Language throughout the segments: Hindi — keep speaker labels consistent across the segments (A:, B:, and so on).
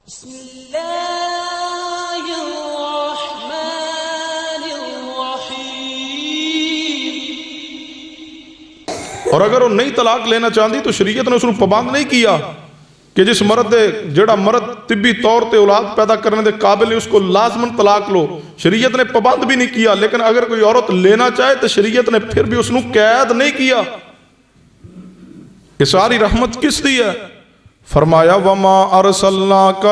A: और अगर वो नहीं तलाक लेना चाहती तो शरीयत ने उसको पाबंद नहीं किया कि जिस मर्द जेड़ा मर्द तिब्बी तौर पर औलाद पैदा करने के काबिल है उसको लाजमन तलाक लो, शरीयत ने पाबंद भी नहीं किया। लेकिन अगर कोई औरत लेना चाहे तो शरीयत ने फिर भी उसको कैद नहीं किया। ये सारी रहमत किस दी है? फरमाया वमा अरसलनाका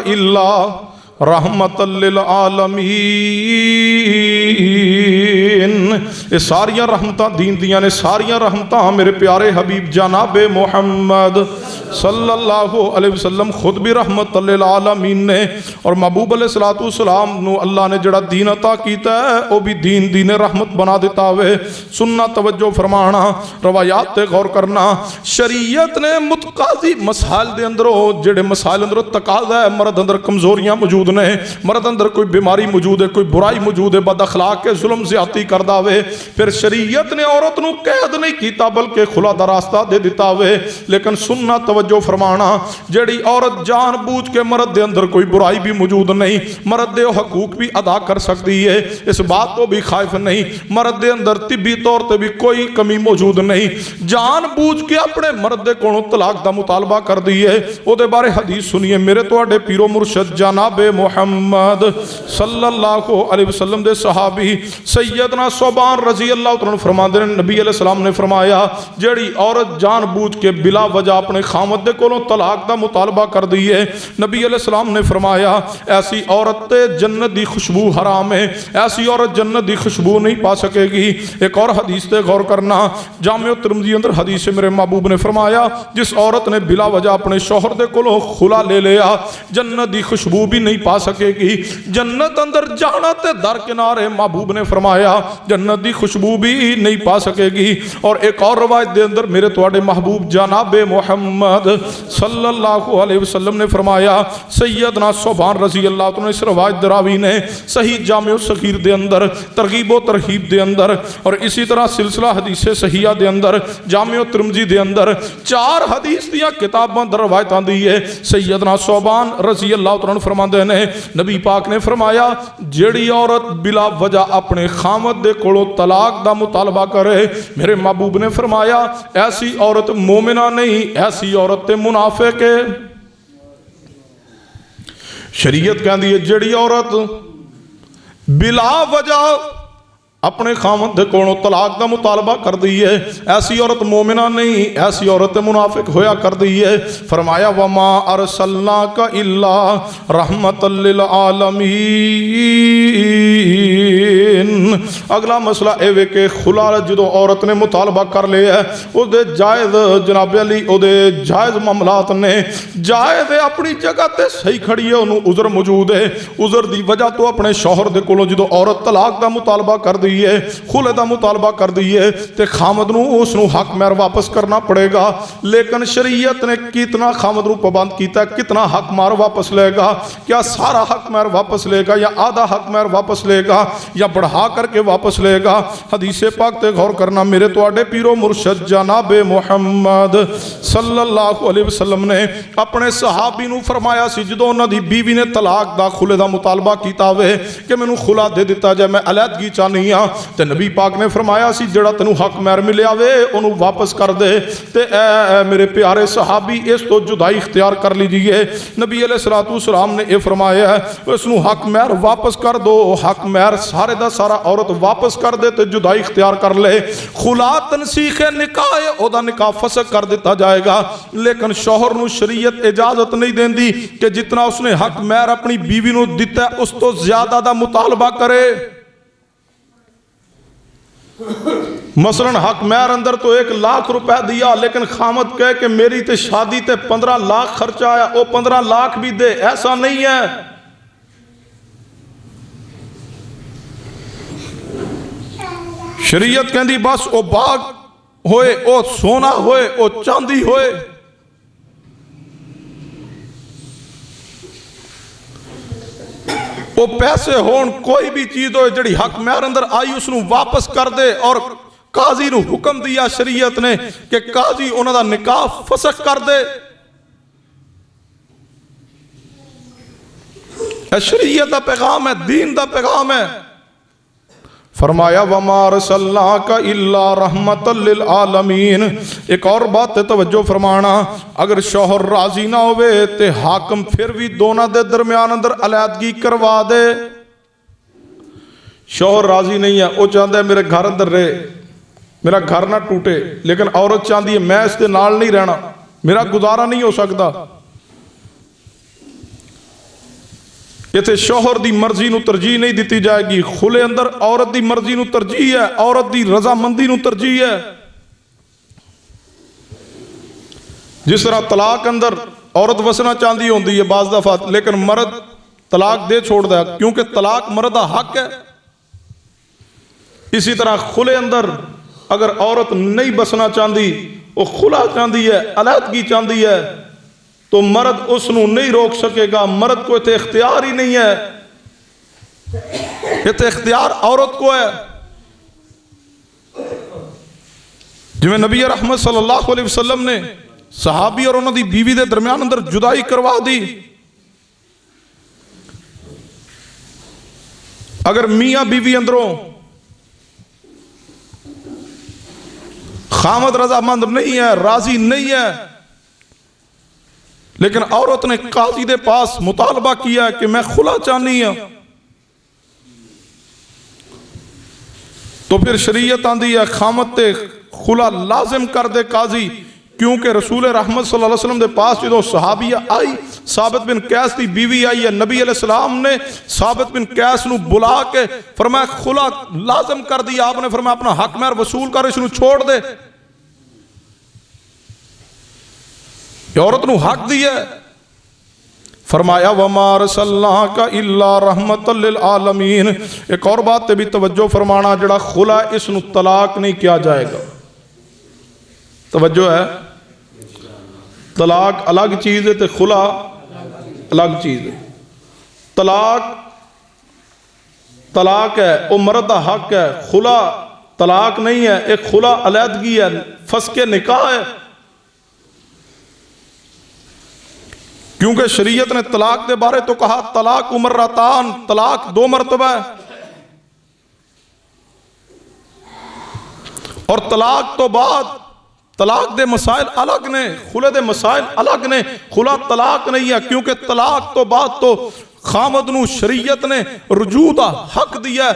A: इल्ला रहमतल लिल आलमीन। ये सारिया रहमतां दीन दियां ने, सारिया रहमतां मेरे प्यारे हबीब जनाबे मुहम्मद सल्लल्लाहु अलैहि वसल्लम खुद भी रहमतल लिल आलमीन ने। और महबूब अलैहिस्सलातु वस्सलाम नू अल्लाह ने जड़ा दीन अता कीता है वह भी दीन रहमत बना दिता वे। सुनना, तवज्जो फरमाना, रवायात ते गौर करना। शरीयत ने मुतकाजी मसाइल दे अंदरों जेड़े मसाइल अंदरों तकाजा है, मर्द अंदर कमजोरियां मौजूद ने, मर्द अंदर कोई बीमारी मौजूद है, कोई बुराई मौजूद है, बद अखलाक के जुल्म ज़्यादती करदा वे, फिर शरीयत ने औरत नू कैद नहीं कीता बल्कि खुला दा रास्ता दे दिता वे। लेकिन सुनना, तवज्जो फरमाना, जेड़ी औरत जान बूझ के मर्द दे अंदर कोई बुराई भी मौजूद नहीं, मर्द दे हकूक भी अदा कर सकती है, इस बात तो भी खाइफ नहीं, मर्द दे अंदर तिब्बी तौर पर भी कोई कमी मौजूद नहीं, जान बूझ के अपने मर्द दे कोलों तलाक दा मुतालबा कर दी है, ओदे बारे हदीस सुनिए मेरे तुहाडे पीरो मुर्शद जनाबे मुहम्मद सल्लल्लाहु अलैहि वसल्लम दे सहाबी सैयदना सोबान रजी अल्लाह तआला फरमाते हैं, नबी अलैहि सलाम ने फरमाया जेड़ी औरत जान बूझ के बिला वजह अपने खामद दे कोलों तलाक दा मुतालबा कर दी है, नबी अलैहि सलाम ने फरमाया ऐसी औरत ते जन्नत दी खुशबू हराम है, ऐसी औरत जन्नत दी खुशबू नहीं पा सकेगी। एक और हदीस ते गौर करना, जामे तिरमिज़ी अंदर हदीस मेरे महबूब ने फरमाया जिस औरत ने बिला वजह अपने शौहर दे कोलों खुला ले लिया जन्नत दी खुशबू भी नहीं पा सकेगी। जन्नत अंदर जाना ते दर किनारे, महबूब ने फरमाया जन्नत दी खुशबू भी नहीं पा सकेगी। और एक और रवायत दे अंदर मेरे तुहाडे महबूब जनाबे मुहम्मद सल्लल्लाहु अलैहि वसल्लम ने फरमाया, सैयदना सोबान रजी अल्लाह तआला इस रवायत दरावी ने सही जामे सगीर दे अंदर, तरगीब व तरहीब दे अंदर, और इसी तरह सिलसिला हदीस सहिया दे अंदर, जामे तिरमिज़ी दे अंदर 4 हदीस दियां किताबां दर रवायतां दी है। सैयदना सोबान रजी अल्लाह तआला फरमाते ने नबी पाक ने फरमाया जेड़ी औरत बिला वजह अपने खामद दे कोलों तलाक दा मुतालबा करे, मेरे महबूब ने फरमाया ऐसी औरत मोमिना नहीं, ऐसी औरत ते मुनाफिक है। शरीयत कहती है जेड़ी औरत बिला वजह अपने खामद दे कोलों तलाक दा मुतालबा कर दी है, ऐसी औरत मोमिना नहीं, ऐसी औरत मुनाफिक होया कर दी है। फरमाया वमा अरसलनाका इल्ला रहमतल लिल आलमीन। अगला मसला यह वे कि खुला जो औरत ने मुतालबा कर लिया उसदे जायज़ जनाबे अली उहदे जायज़ मामलात ने, जायज़ है अपनी जगह ते सही खड़ी है, उन्होंने उज़र मौजूद है, उज़र की वजह तो अपने शौहर दे कोलों जो औरत तलाक का मुतालबा कर दी है, खुले का मुतालबा कर दी है, तो खामद नूं उसनूं हक महर वापस करना पड़ेगा। लेकिन शरीयत ने कितना खामद नूं पाबंद किया, कितना हक महर वापस लेगा? क्या सारा हक महर वापस लेगा या आधा हक महर वापस लेगा या बढ़ा करके वापस लेगा? हदीस पाक ते गौर करना मेरे तुहाडे पीरो मुर्शद जनाबे मुहम्मद सल्लल्लाहु अलैहि वसल्लम ने अपने सहाबी नूं फरमाया सी जदों उन्हां दी बीवी ने तलाक दा खुले दा मुतालबा कीता वे कि मैनूं खुला दे दिता जाए, मैं अलहदगी चाहनी हाँ, तो नबी पाक ने फरमाया सी जेड़ा तेनू हक महर मिलिया वे उन्होंने वापस कर दे। ते मेरे प्यारे सहाबी इस तो जुदाई इख्तियार कर लीजिए। नबी अलैहिस्सलातु वस्सलाम ने यह फरमाया उसनू हक महर वापस कर दो, हक महर सारे दा सारा औरत वापस कर दे तो जुदाई इख्तियार कर ले। खुला तनसीख निकाह है, ओदा निकाह फसक कर दिता जाएगा। लेकिन शौहर नू शरीयत इजाजत नहीं देंदी कि जितना उसने हक महर अपनी बीवी नू दिता उस तो ज्यादा दा मुतालबा करे। मसलन हक महर अंदर तो 1 लाख रुपया दिया, लेकिन खामद कहे कि मेरी ते शादी ते 15 लाख खर्चा आया, वो 15 लाख भी दे, ऐसा नहीं है। शरीयत कहती बस वो बाग होए, वो सोना होए, वो चांदी होए, वो पैसे होन, कोई भी चीज हो जड़ी हक महर अंदर आई उसनू वापस कर दे और काजी नूं हुक्म दिया शरीयत ने कि काजी उन्हां दा निकाह फसख कर दे। शरीयत का पैगाम है, दीन का पैगाम है। फरमाया वमा रसलनाका इल्ला रहमतल लिल आलमीन। एक और बात है तवज्जो फरमाना, अगर शौहर राजी ना होवे ते हाकम फिर भी दोनों के दरम्यान अंदर अलैदगी करवा दे। शौहर राजी नहीं है, वो चाहता है मेरे घर अंदर रहे, मेरा घर ना टूटे, लेकिन औरत चाहती है मैं इसके नाल नहीं रहना, मेरा गुजारा नहीं हो सकता। इत्थे शौहर की मर्जी नूं तरजीह नहीं दी जाएगी, खुले अंदर औरत की मर्जी नूं तरजीह है, औरत की रजामंदी नूं तरजीह है। जिस तरह तलाक अंदर औरत वसना चाहती होंदी है बाज़ दफा, लेकिन मर्द तलाक दे छोड़ता है क्योंकि तलाक मर्द का हक है। इसी तरह खुले अंदर अगर औरत नहीं बसना चाहती, वो खुला चाहती है, अलहदगी चाहती है, तो मर्द उसनू नहीं रोक सकेगा। मर्द को इत्थे इख्तियार ही नहीं है, इत्थे इख्तियार औरत को है। जिवें नबी रहमत सल्लल्लाहु अलैहि वसल्लम ने सहाबी और उन्होंने बीवी के दरम्यान अंदर जुदाई करवा दी। अगर मियाँ बीवी अंदरों खामद रजामंद नहीं है, राजी नहीं है, लेकिन औरत ने काजी के पास मुतालबा किया कि मैं खुला चाहनी हूं, तो फिर शरीयत आंदी है खामद ते खुला लाजिम कर दे काजी। क्योंकि रसूल रहमत सल्लल्लाहु अलैहि वसल्लम के पास जो सहाबिया आई, साबित बिन कैस की बीवी आई है, नबी अलैहिस्सलाम ने साबित बिन कैस नू बुला के फरमाया खुला लाजिम कर दिया। आपने फरमाया अपना हक महर वसूल कर, इसनू छोड़ दे। औरत नू हक दिया। फरमाया वमा रसलनाका इल्ला रहमतल लिल आलमीन। एक और बात पे भी तवज्जो फरमाना, जड़ा खुला इसनू तलाक नहीं किया जाएगा। तवज्जो है, तलाक अलग चीज़ है तो खुला अलग चीज़ है। तलाक है वो मर्द का हक है, खुला तलाक नहीं है। एक खुला अलहदगी है, फसके निकाह है। क्योंकि शरीयत ने तलाक के बारे तो कहा तलाक उमर्रतान, तलाक 2 मरतबा है। और तलाक तो बाद तलाक दे मसाइल अलग ने, खुले दे मसाइल अलग ने। खुला तलाक नहीं है, क्योंकि तलाक तो बाद तो खामद नू शरीयत ने रुजू दा हक दिया।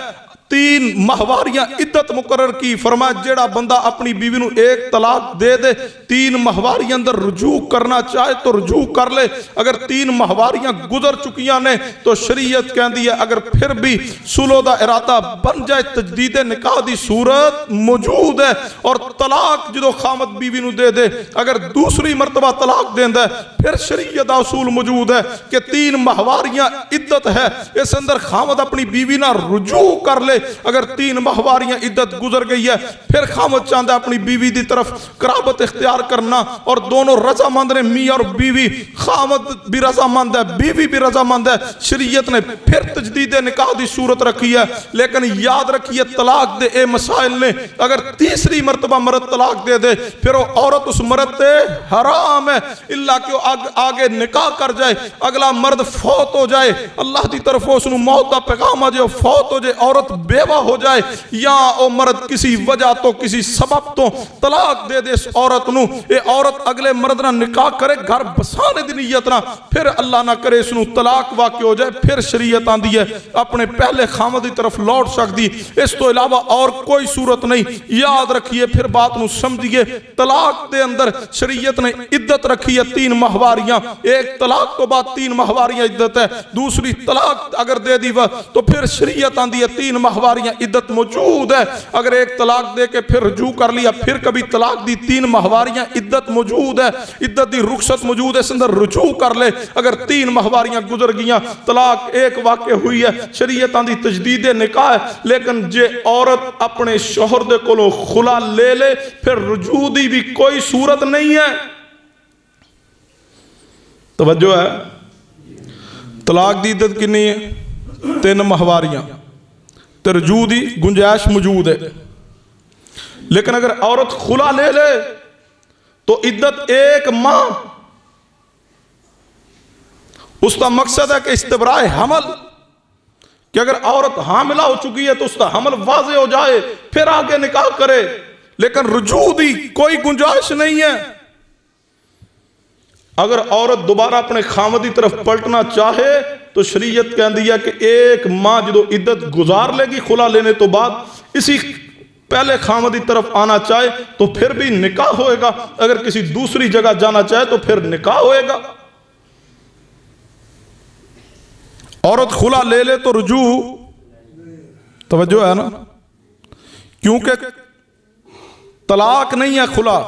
A: 3 माहवारियां इद्दत मुकर्रर की। फरमाया जेड़ा बंदा अपनी बीवी नू एक तलाक दे दे, 3 माहवारियां अंदर रुजू करना चाहे तो रुजू कर ले। अगर 3 माहवारियां गुजर चुकियां ने तो शरीयत कहती है अगर फिर भी सुलह दा इरादा बन जाए, तजदीद निकाह दी सूरत मौजूद है। और तलाक जो खामद बीवी नू दे दे, अगर दूसरी मरतबा तलाक देंदा है, फिर शरीयत दा उसूल मौजूद है कि 3 माहवारियां इद्दत है, इस अंदर खामद अपनी बीवी ना रुजू कर ले। अगर 3 माहवारियां इद्दत गुजर गई है, फिर खामद चाहता है अपनी बीवी की तरफ कराबत इख्तियार करना, और दोनों रजामंद ने, मियां और बीवी। खामद भी रजामंद है, बीवी भी रजामंद है। शरीयत ने फिर तजदीद निकाह की सूरत रखी है। लेकिन याद रखिए तलाक दे ए मसाइल ने, अगर तीसरी मरतबा मर्द तलाक दे दे, फिर वो औरत उस मर्द से हराम है, इल्ला कि आगे निकाह कर जाए, अगला मर्द फौत हो जाए, अल्लाह की तरफ उसनू मौत का पैगाम आ जाए, फौत हो जाए, औरत बेवा हो जाए, या वो मर्द किसी वजह तो किसी सबब तो तलाक दे दे इस औरत नू, ये औरत अगले मर्द ना निकाह करे घर बसाने की नीयत ना, फिर अल्लाह ना करे इसनू तलाक वाक़ हो जाए, फिर शरीयत आंदी है अपने पहले खामद की तरफ लौट सकती। इस तो इलावा और कोई सूरत नहीं। याद रखिए, फिर बात नू समझिए, तलाक के अंदर शरीयत ने इद्दत रखी है 3 माहवारियां। एक तलाक तो बाद 3 माहवारियां इद्दत है, दूसरी तलाक अगर दे दी तो फिर शरीयत आंदी है 3 माहवारियां इद्दत मौजूद है। अगर एक तलाक दे के फिर रुजू कर लिया, फिर कभी तलाक दी, 3 माहवारियां इद्दत मौजूद है, इद्दत की रुखसत मौजूद है, इस अंदर रुजू कर ले। अगर 3 माहवारियां गुजर गई, तलाक एक वाक़ हुई है, शरीयत आंदी तजदीद निकाह है। लेकिन जे औरत अपने शौहर दे कोलों खुला ले ले, फिर रुजू दी भी कोई सूरत नहीं है। तवज्जो है, तलाक की इद्दत कितनी है? 3 माहवारियां, तो रुजू की गुंजाइश मौजूद है। लेकिन अगर औरत खुला ले ले तो इद्दत 1 माह, उसका मकसद है कि इस्तबराए हमल, कि अगर औरत हामिला हो चुकी है तो उसका हमल वाजे हो जाए फिर आगे निकाह करे, लेकिन रुजू दी कोई गुंजाइश नहीं है। अगर औरत दोबारा अपने खामदी तरफ पलटना चाहे तो शरीयत कहती है कि 1 माह जो इद्दत गुजार लेगी खुला लेने तो बाद, इसी पहले खामदी तरफ आना चाहे तो फिर भी निकाह होएगा, अगर किसी दूसरी जगह जाना चाहे तो फिर निकाह होएगा। औरत खुला ले ले तो रुजू, तवज्जो है ना, क्योंकि तलाक नहीं है, खुला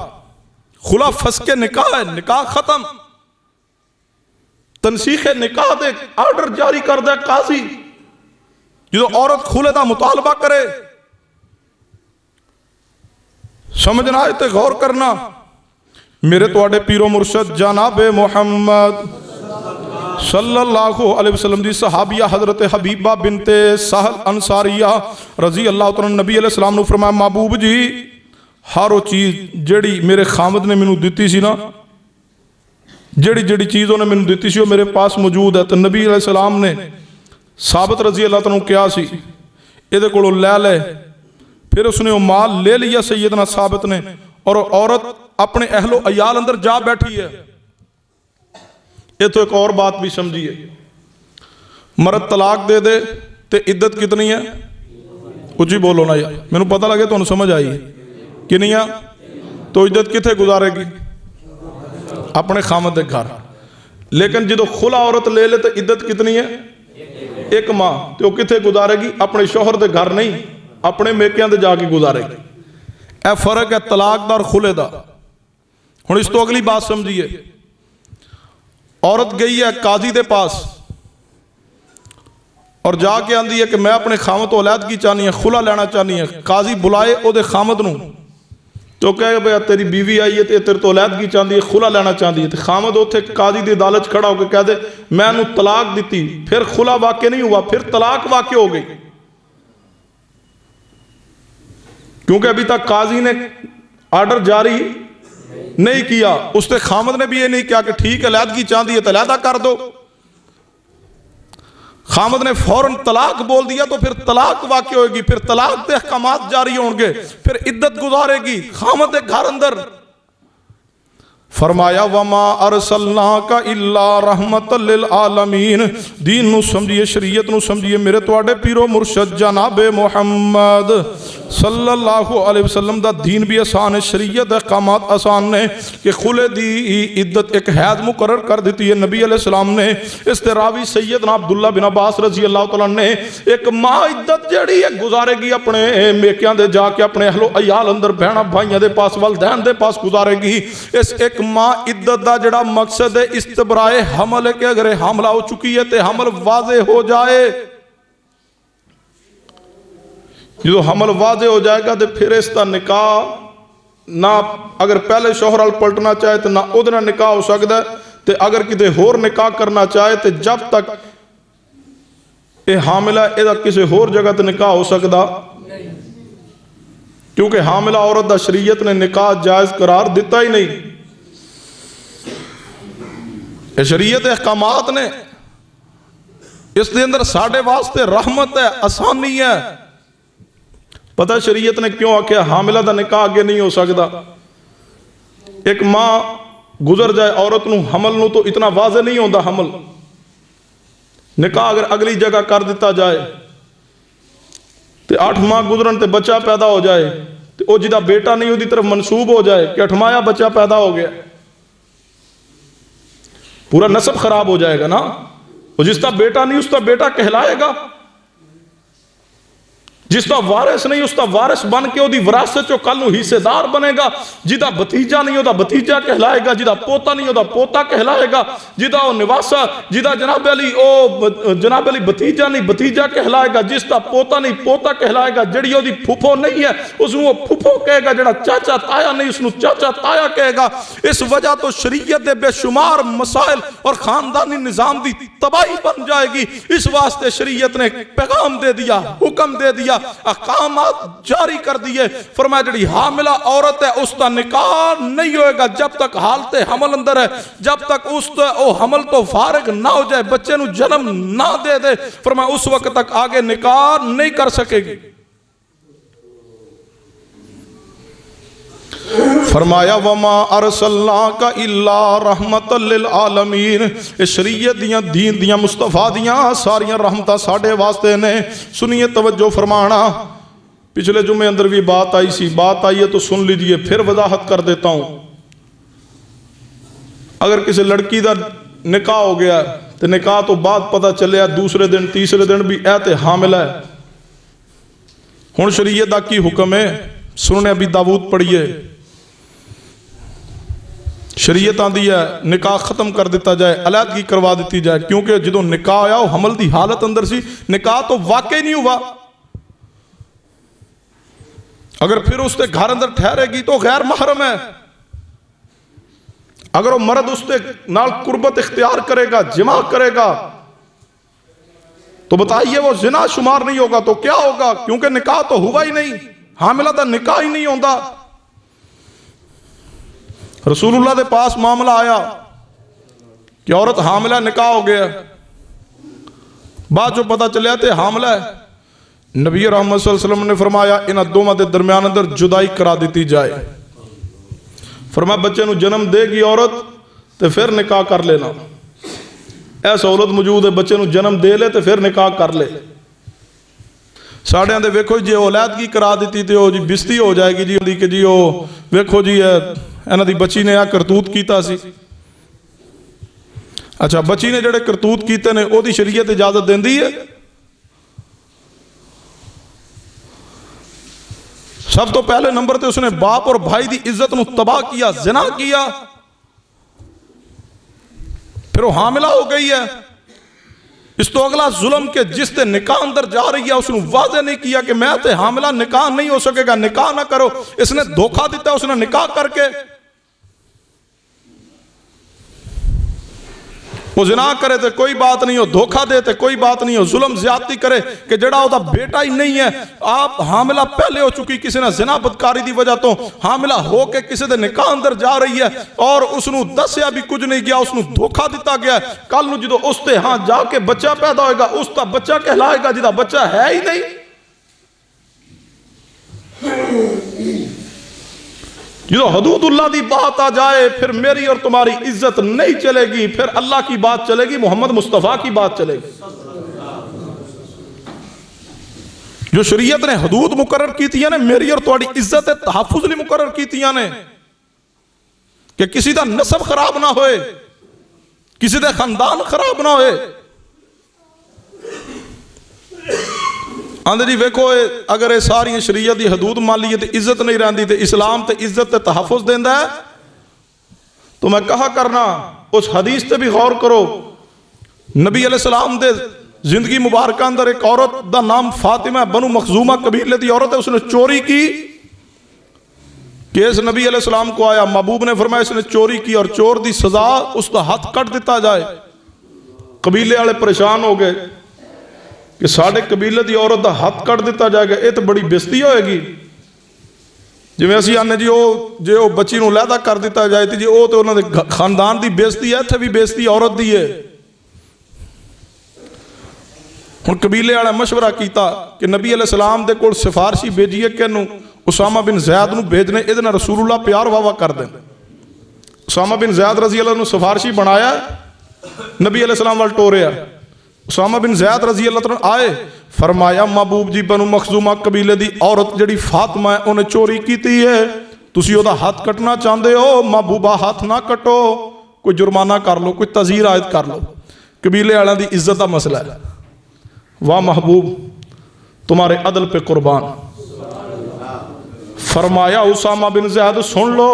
A: खुला फसके निकाह है, निकाह खत्म। तनसीख निकाह दे आर्डर जारी कर दे काजी, जो औरत खुले का मुतालबा करे। समझना है तो गौर करना। मेरे तुहाडे पीरो मुर्शद जनाबे मुहम्मद सल्लल्लाहु अलैहि वसल्लम दी सहाबिया हजरत हबीबा बिनते सहल अंसारिया रजी अल्लाह तआला नबी अलैहि सलाम ने फरमाया, महबूब जी हर वो चीज़ जेड़ी मेरे खामद ने मैनू दिती सी ना, जेड़ी जेड़ी चीज़ उन्हें मैनू दिती सी वो मेरे पास मौजूद है। तो नबी अलैहि सलाम ने साबित रजी अल्लाह तआला कहा सी इहदे कोलों लै ले, फिर उसने वो माल ले लिया सैयदना साबित ने, और औरत अपने अहलो अयाल अंदर जा बैठी है। ये तो एक और बात भी समझिए, मर्द तलाक दे दे तो इद्दत कितनी है? कुछ ही बोलो ना यार, मैनू पता लगे तुहानू समझ आई कितनी है? तो इद्दत किथे गुजारेगी? अपने खामद के घर। लेकिन जो खुला औरत ले ले तो इद्दत कितनी है? 1 माह। तो वो किथे गुजारेगी? अपने शोहर के घर नहीं, अपने मेकियां दे जाके गुजारेगी। यह फर्क है तलाक दा और खुले दा। हुण इस तो अगली बात समझिए, औरत गई है काजी दे पास और जाके आंदी है कि मैं अपने खामद तो अलैदगी चाहनी है, खुला लेना चाहनी है। काजी बुलाए ओदे खामद नूं तो कहे भाई तेरी बीवी आई है तो तेरे तो अलैदगी चाहती है, खुला लेना चाहती है। तो खामद उत्थे काजी की अदालत खड़ा होकर कह दे मैं इन्हूं तलाक दी, फिर खुला वाक़ नहीं हुआ, फिर तलाक वाक़ हो गई, क्योंकि अभी तक काजी ने आर्डर जारी नहीं किया। उसके खामद ने भी ये नहीं किया कि ठीक है अलैदगी चाहती है तो अलैदा कर दो। खामद ने फौरन तलाक बोल दिया तो फिर तलाक वाक़ होगी, फिर तलाक के अहकामात जारी होंगे, फिर इद्दत गुजारेगी खामद के घर अंदर। फरमाया वमा अरसलनाका इल्ला रहमतल लिल आलमीन। दीन नू समझिए, शरीयत नू समझिए। मेरे तुहाडे पीरो मुर्शद जनाबे मुहम्मद सल्लल्लाहु अलैहि वसल्लम दा दीन भी आसान है, शरीयत अहकामात आसान ने कि खुले दी इद्दत एक हैद मुकर्रर कर दी है नबी अलैहि सलाम ने। इस ते रावी सैयदना अब्दुल्ला बिन अब्बास रजी अल्लाह तआला ने 1 माह इद्दत जेड़ी है गुजारेगी अपने मेकियां दे जाके, अपने अहलो अयाल अंदर बहना भाइयों दे पास, वलदैन दे पास गुजारेगी। इस 1 माह इद्दत का जड़ा मकसद है इस्तबराए हमल है कि अगर हमला हो चुकी है तो हमल वाजे हो जाए। जो हमल वाजे हो जाएगा तो फिर इसका निकाह ना, अगर पहले शोहर वाल पलटना चाहे तो ना उहदे नाल निकाह हो सकता है, तो अगर किते होर निकाह करना चाहे तो जब तक यह हामिला इहदा किसी होर जगह तो निकाह हो सकता, क्योंकि हामिला औरत का शरीयत ने निकाह जायज़ करार दिता ही नहीं। शरीयत अहकामात ने इसके अंदर साढ़े वास्ते रहमत है, आसानी है। पता शरीयत ने क्यों आख्या हामिला का निकाह आगे नहीं हो सकता? 1 माह गुजर जाए औरत नूं हमल नूं तो इतना वाज़े नहीं होता हमल। निकाह अगर अगली जगह कर दिता जाए तो 8 माह गुजरन ते बच्चा पैदा हो जाए तो वह जिदा बेटा नहीं उसकी तरफ मनसूब हो जाए कि 8वां बच्चा पैदा हो गया, पूरा नस्ब खराब हो जाएगा ना। और जिसका बेटा नहीं उसका बेटा कहलाएगा, जिसका वारिस नहीं उसका वारिस बन के ओदी विरासत चो कल नूं हिस्सेदार बनेगा। जिदा भतीजा नहीं ओदा भतीजा कहलाएगा, जिदा पोता नहीं ओदा पोता कहलाएगा, जिदा ओ निवासा, जिदा जनाब अली भतीजा नहीं भतीजा कहलाएगा, जिसका पोता नहीं पोता कहलाएगा, जिहड़ी ओदी फुफो नहीं है उसनूं वो फुफो कहेगा, जिहड़ा चाचा ताया नहीं उसनूं चाचा ताया कहेगा। इस वजह तो शरीयत दे बेशुमार मसाइल और खानदानी निज़ाम की तबाही बन जाएगी। इस वास्ते शरीयत ने पैगाम दे दिया, हुक्म दे दिया अहकामात जारी कर दिए। फरमाया जिहड़ी हामिला औरत है उसका निकाह नहीं होएगा जब तक हालत हमल अंदर है, जब तक उस हमल तो फारिग ना हो जाए, बच्चे नूं जन्म ना दे दे। फरमाया उस वक्त तक आगे निकाह नहीं कर सकेगी। फरमाया वमा अरसलनाका इल्ला रहमतल लिल आलमीन। इस शरीयत दियां दीन दियां मुस्तफा दियां सारियां रहमतां साडे वास्ते ने। सुनिए तवज्जो फरमाना, पिछले जुमे अंदर भी बात आई सी, बात आई है तो सुन लीजिए, फिर वजाहत कर देता हूं। अगर किसी लड़की का निकाह हो गया तो निकाह तो बाद पता चलिया दूसरे दिन तीसरे दिन भी ऐ ते हामिला है। हुण शरीयत दा की हुक्म है, सुनने अभी दाऊद पढ़िए। शरीयत आंदी है निकाह खत्म कर दिता जाए, अलहदगी करवा दी जाए, क्योंकि जो निकाह आया वह हमल की हालत अंदर सी, निकाह तो वाकई नहीं हुआ। अगर फिर उसके घर अंदर ठहरेगी तो गैर महरम है। अगर वो मर्द उसके नाल कुर्बत इख्तियार करेगा, जिमा करेगा, तो बताइए वो जिना शुमार नहीं होगा तो क्या होगा? क्योंकि निकाह तो हुआ ही नहीं, हामिला का निकाह ही नहीं होता। रसूलुल्लाह के पास मामला आया कि औरत हामिला, निकाह हो गया, बाद जो पता चलिया तो हामिला है। नबी रहमत सल्लल्लाहु अलैहि वसल्लम ने फरमाया इन दोवां के दरम्यान अंदर जुदाई करा दी जाए। फरमाया बच्चे नूं जन्म देगी औरत तो फिर निकाह कर लेना, यह सहूलत मौजूद है, बच्चे नूं जन्म दे ले तो फिर निकाह कर ले। साढ़ियां दे वेखो जी औलादगी करा दी तो जी बिस्ती हो जाएगी जी कि जी वो वेखो जी इन्हां दी बच्ची ने आ करतूत कीता सी। अच्छा, बच्ची ने जिहड़े करतूत कीते ने ओहदी शरीयत इजाजत देंदी है? सब तो पहले नंबर पे उसने बाप और भाई की इज्जत नूं तबाह किया, जिना किया, फिर वो हामिला हो गई है। इस तो अगला जुल्म के जिस ते निकाह अंदर जा रही है उसने वादे नहीं किया कि मैं ते हामिला, निकाह नहीं हो सकेगा, निकाह ना करो। इसने धोखा दिता, उसने निकाह करके वो जिना करे तो कोई बात नहीं हो, धोखा दे तो कोई बात नहीं हो, जुल्म ज्यादती करे कि जड़ा ओदा बेटा ही नहीं है। आप हामिला पहले हो चुकी, किसी ने जिना बदकारी की वजह तो हामिला हो के किसी दे निकाह अंदर जा रही है और उसनू दसिया भी कुछ नहीं गया, उसनू धोखा दिता गया। कल नूं जो उसते हाँ जाके बच्चा पैदा होएगा उसका बच्चा कहलाएगा जिहदा बच्चा है ही नहीं। जो हदूदुल्लाह की बात आ जाए फिर मेरी और तुम्हारी इज्जत नहीं चलेगी, फिर अल्लाह की बात चलेगी, मोहम्मद मुस्तफ़ा की बात चलेगी। जो शरीयत ने हदूद मुकर्रर की ने मेरी और तुम्हारी इज्जत तहफुज लिए मुकर्रर की ने कि किसी का नसब खराब ना होए, किसी का खानदान खराब ना होए। आंदे जी वेखो अगर ये सारी शरीयत की हदूद मान लीए तो इज्जत नहीं रही, तो इस्लाम तो इज्जत तहफुज देंदा है। तो मैं कहा करना उस हदीस से भी गौर करो। नबी अलैहिस्सलाम दे जिंदगी मुबारक अंदर एक औरत का नाम फातिमा बनु मखजूमा कबीले की औरत है, उसने चोरी की। केस नबी अलैहिस्सलाम को आया, महबूब ने फरमाया इसने चोरी की और चोर की सजा उसका हाथ कट दिता जाए। कबीले वाले परेशान हो गए कि साढ़े कबीले की औरत का हाथ कट दिता जाएगा, ये तो बड़ी बेइज्जती होएगी। जिवें असीं आने जी जे वो बच्ची नूं लहदा कर दिता जाए तो जी वो तो उन्होंने खानदान की बेइज्जती है, इत्थे भी बेइज्जती औरत की है। हुण कबीले वाले मशवरा किया कि नबी अलैहिस्सलाम दे कोल सिफारशी भेजीए कि इहनूं उसामा बिन ज़ैद नूं भेजने, इहदे नाल रसूलुल्लाह प्यार वावा कर दें। उसामा बिन ज़ैद रज़ी अल्लाह नूं सिफारशी बनाया, नबी अलैहिस्सलाम वाल टोरिया। उसामा बिन ज़ैद रज़ी अल्लाह आए, फरमाया महबूब जी बनु मखजूमा कबीले की औरत जिहड़ी फातिमा है उन्हें चोरी की है, तुसीं ओहदा हाथ कटना चाहते हो, महबूबा हाथ ना कटो, कोई जुर्माना कर लो, कोई तज़ीर आयद कर लो। कबीले वालों की इज्जत का मसला है। वाह महबूब तुम्हारे अदल पे कुर्बान। फरमाया उसामा बिन ज़ैद सुन लो,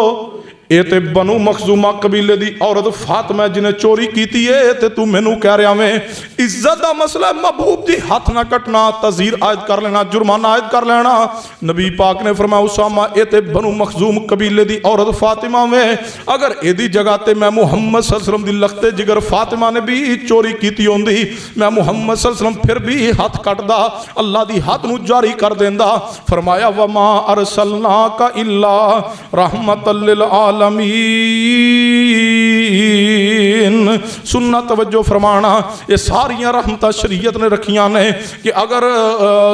A: ये तो बनु मखजूमा कबीले की औरत फातिमा जिन्हें चोरी की है, तो तू मैनू कह रहा में इज्जत का मसला महबूब जी हाथ ना कटना, तज़ीर आयद कर लेना, जुर्माना आयद कर लेना। नबी पाक ने फरमाया उसामा ये तो बनु मखजूम कबीले की औरत फातिमा में, अगर यदी जगह ते मैं मुहम्मद सल्लल्लाहु अलैहि वसल्लम दी लखते जिगर फातिमा ने भी चोरी की होंदी, मैं मुहम्मद सल्लल्लाहु अलैहि वसल्लम फिर भी हाथ कटदा, अल्लाह दी हाथ नू जारी कर देंदा। फरमाया वमा अरसलनाका इल्ला रहमतल लिल आलमीन। सुन्ना तवज्जो फरमाना, ये सारियां रहमतां शरीयत ने रखियां ने कि अगर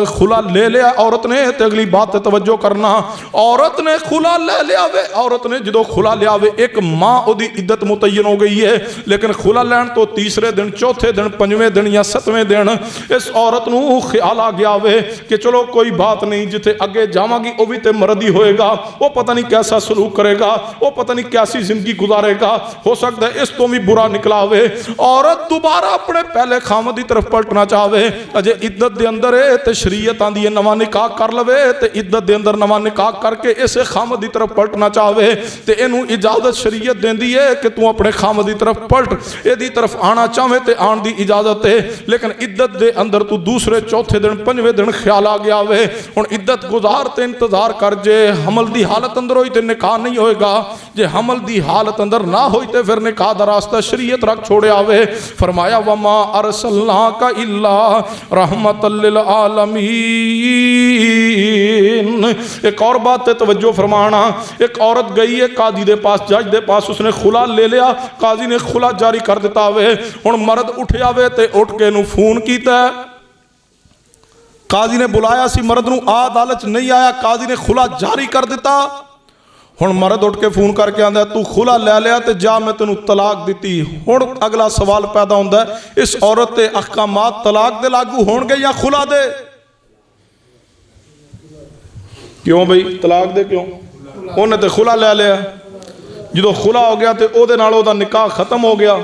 A: खुला ले लिया औरत ने तो अगली बात तवज्जो करना, औरत ने खुला ले लिया वे, औरत ने जो खुला लिया वे एक माँ ओदी इद्दत मुतय्यन हो गई है, लेकिन खुला लैन तो तीसरे दिन, चौथे दिन, पंजवें दिन या सतवें दिन इस औरत नू ख्याल आ गया वे कि चलो कोई बात नहीं, जिथे अगे जावांगी वो भी तो मर्द ही होएगा, वो पता नहीं कैसा सलूक करेगा, वो पता नहीं कैसी जिंदगी गुजारेगा, हो सकता है इस तो भी बुरा निकला वे। औरत दोबारा अपने पहले खामद की तरफ पलटना चाहे, अजे इद्दत के अंदर है तो शरीयत आंदी है नवा निकाह कर लवे, तो इद्दत के अंदर नवा निकाह करके इस खामद की तरफ पलटना चाहे तो इनू इजाजत शरीयत देंदी है कि तू अपने खामद की तरफ पलट, यदी तरफ आना चाहे तो आने की इजाजत है। लेकिन इद्दत के अंदर तू दूसरे चौथे दिन पंजवें दिन ख्याल आ गया वे, हुण इद्दत गुजार ते इंतजार कर, जे हमल की हालत अंदर होई तो निकाह नहीं होएगा, जे हमल की हालत अंदर ना होई तो फिर निकाह दा रास्ता शरीयत रख छोड़िया वे। फरमाया वमा अरसलनाका इल्ला रहमतल लिल आलमीन। एक और बात है तवज्जो फरमाना, एक औरत गई है काजी दे पास, जज दे पास, उसने खुला ले लिया, काजी ने खुला जारी कर दिता वे। हुण मर्द उठिया वे ते उठ के नू फोन कीता, काजी ने बुलाया सी, मर्द नू आ अदालत च नहीं आया, काजी ने खुला जारी कर दिता। हुण मर्द उठ के फोन करके आंदा तू खुला ले लिया तो जा मैं तेनू तलाक दी। हुण अगला सवाल पैदा होंदा है इस औरत ते अहकामात तलाक दे लागू होणगे या खुला दे? क्यों बई तलाक दे क्यों? उन्हें तो खुला ले लिया, जो खुला हो गया तो ओहदे नाल ओहदा निकाह खत्म हो गया,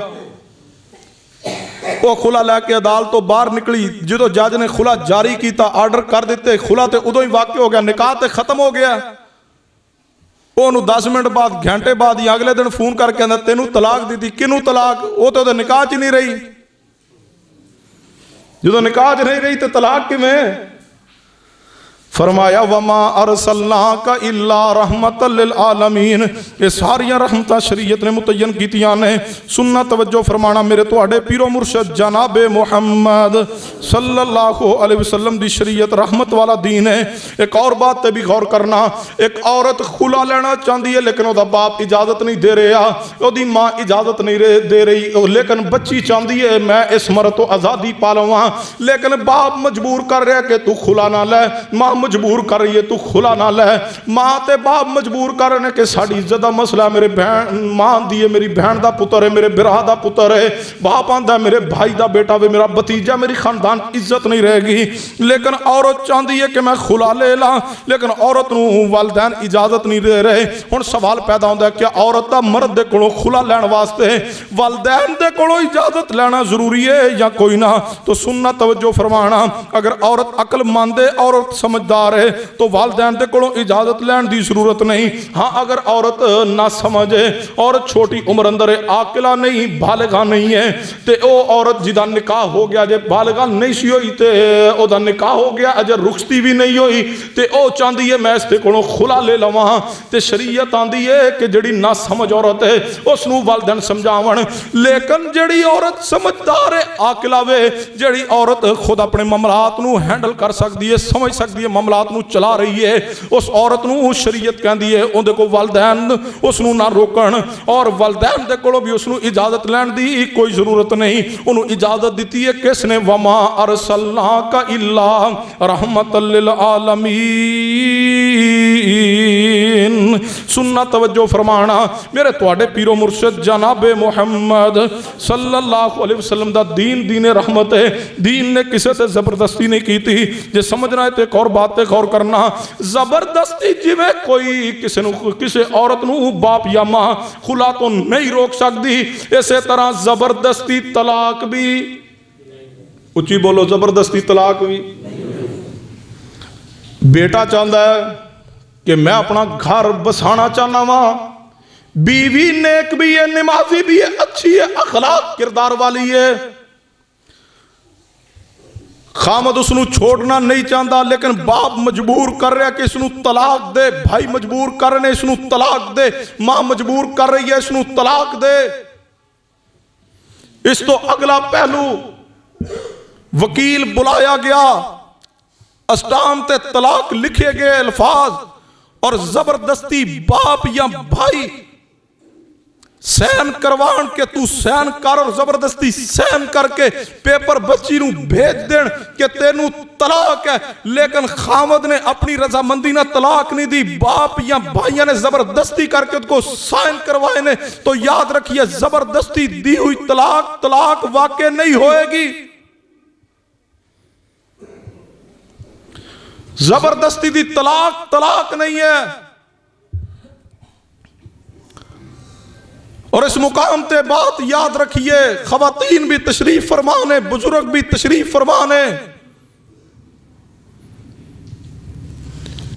A: वो खुला लैके अदालत तो बाहर निकली, जो जज ने खुला जारी किया, आर्डर कर दिते, खुला तो उदों ही वाक़ हो गया, निकाह तो खत्म हो गया। ਉਹਨੂੰ 10 मिनट बाद घंटे बाद या अगले दिन फोन करके आंदा तेनू तलाक दी। किनू तलाक? वो तो निकाह च नहीं रही, जो निकाह च नहीं रही तो तलाक किवें? फरमाया वमा अरसलनाका इल्ला रहमतल लिल आलमीन। ये सारियां रहमतां शरीयत ने मुतय्यन कीतियां ने। सुन्ना तवज्जो फरमाना, मेरे तुहाडे पीरो मुर्शद जनाबे मुहम्मद सल्लल्लाहु अलैहि वसल्लम दी शरीयत रहमत वाला दीन है। एक और बात पे भी गौर करना, एक औरत खुला लेना चाहती है लेकिन उसका बाप इजाजत नहीं दे रहा, उसकी माँ इजाजत नहीं दे रही, लेकिन बच्ची चाहती है मैं इस मर्द तो आज़ादी पा लवां, लेकिन बाप मजबूर कर रहा कि तू खुला ना लै, माँ मजबूर कर रही है तू खुला ना लै, माँ ते बाप मजबूर कर रहे हैं कि साड़ी इज्जत का मसला, मेरे बहन माँ दी है, मेरी बहन का पुत्र है, मेरे बिराह का पुत्र है, बाप आंदा मेरे भाई का बेटा वे मेरा भतीजा, मेरी खानदान इज्जत नहीं रहेगी। लेकिन औरत चाहती है कि मैं खुला ले ला, लेकिन औरत नूं वालिदैन इजाजत नहीं दे रहे। हुण सवाल पैदा होंदा है क्या औरत का मर्द दे कोलों खुला लैण वास्ते वालिदैन दे कोलों इजाजत लेना जरूरी है या कोई ना? तो सुन्ना तवज्जो फरमाना, अगर औरत अक्लमंद है, औरत समझदार है तो वालिदैन दे कोलों इजाजत लैण दी जरूरत नहीं। हाँ अगर औरत ना समझे, औरत छोटी उम्र अंदर है, आकिला नहीं, बालिगा नहीं है, तो वो औरत जिदा निकाह हो गया, जे बालिगा नहीं सी होई तो ओदा निकाह हो गया, अजे रुखसती भी नहीं हुई तो वह चाहती है मैं इसके कोलों खुला ले लवां, तो शरीयत आंदी है कि जिहड़ी ना समझ औरत है उसनूं वालिदैन समझावन। लेकिन जिहड़ी औरत समझदार है, आकिला वे, जिहड़ी औरत खुद अपने मामलात नूं हैंडल कर सकती है, समझ सकती है, मामलात नूं चला रही है, उस औरत नूं शरीयत कहती है उहदे कोल वालिदैन उसनूं ना रोकण, और वालिदैन दे कोलों भी उसनूं इजाजत लैण दी कोई जरूरत नहीं। उन्होंने इजाजत दी है किसने? वमा अरसलनाका इल्ला रहमतल लिल आलमीन। सुन्ना तवज्जो फरमाना, मेरे तुहाडे पीरो मुर्शद जनाबे मुहम्मद सल्लल्लाहु अलैहि वसल्लम दा दीन दीने रहमत है। दीन ने किसी से जबरदस्ती नहीं की थी। जे समझना है तो एक और बात पे गौर करना, जबरदस्ती जिवें कोई किसी औरत नूं बाप या मां खुला तो नहीं रोक सकती, इस तरह जबरदस्ती तलाक भी, उच्ची बोलो, जबरदस्ती तलाक भी। बेटा चाहता है कि मैं अपना घर बसाना चाहना वा, बीवी नेक भी है, नमाजी भी है, अच्छी है, अखलाक किरदार वाली है, खामद उसनू छोड़ना नहीं चाहता, लेकिन बाप मजबूर कर रहा है कि इसनू तलाक दे, भाई मजबूर कर रहे हैं इसनू तलाक दे, मां मजबूर कर रही है इसनू तलाक दे। इस तो अगला पहलू, वकील बुलाया गया, अस्टाम ते तलाक लिखे गए अल्फाज, और जबरदस्ती बाप या भाई सहन करवान के तू सहन कर, और जबरदस्ती सहन करके पेपर बच्ची नू भेज देन कि तेनू तलाक है, लेकिन खामद ने अपनी रजामंदी ना तलाक नहीं दी, बाप या भाइयों ने जबरदस्ती करके उसको साइन करवाए ने, तो याद रखिए जबरदस्ती दी हुई तलाक तलाक वाकई नहीं होएगी। जबरदस्ती दी तलाक तलाक नहीं है। और इस मुकाम पे बात याद रखिए, खवातीन भी तशरीफ फरमान है, बुजुर्ग भी तशरीफ फरमान है।